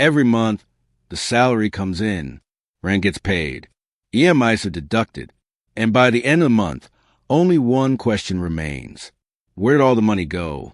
Every month, the salary comes in, rent gets paid, EMIs are deducted, and by the end of the month, only one question remains. Where did all the money go?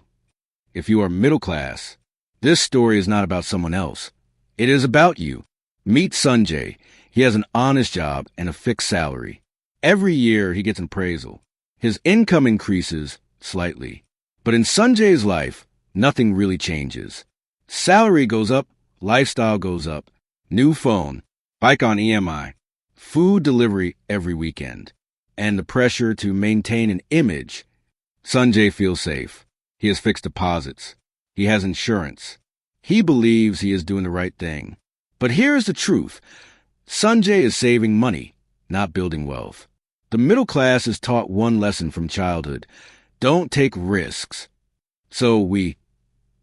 If you are middle class, this story is not about someone else. It is about you. Meet Sanjay. He has an honest job and a fixed salary. Every year, he gets an appraisal. His income increases slightly. But in Sanjay's life, nothing really changes. Salary goes up, lifestyle goes up, new phone, bike on EMI, food delivery every weekend, and the pressure to maintain an image. Sanjay feels safe. He has fixed deposits. He has insurance. He believes he is doing the right thing. But here's the truth. Sanjay is saving money, not building wealth. The middle class is taught one lesson from childhood. Don't take risks. So we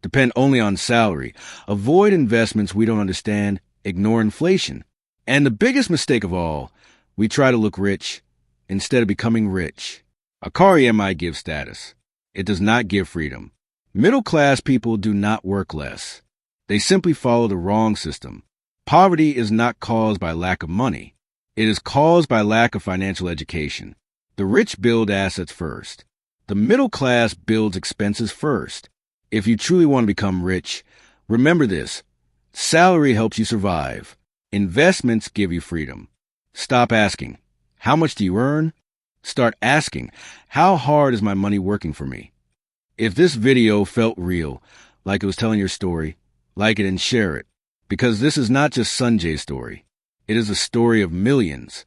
depend only on salary, avoid investments we don't understand, ignore inflation. And the biggest mistake of all, we try to look rich instead of becoming rich. A car EMI gives status. It does not give freedom. Middle-class people do not work less. They simply follow the wrong system. Poverty is not caused by lack of money. It is caused by lack of financial education. The rich build assets first. The middle class builds expenses first. If you truly want to become rich, remember this. Salary helps you survive. Investments give you freedom. Stop asking, how much do you earn? Start asking, how hard is my money working for me? If this video felt real, like it was telling your story, like it and share it. Because this is not just Sanjay's story. It is the story of millions.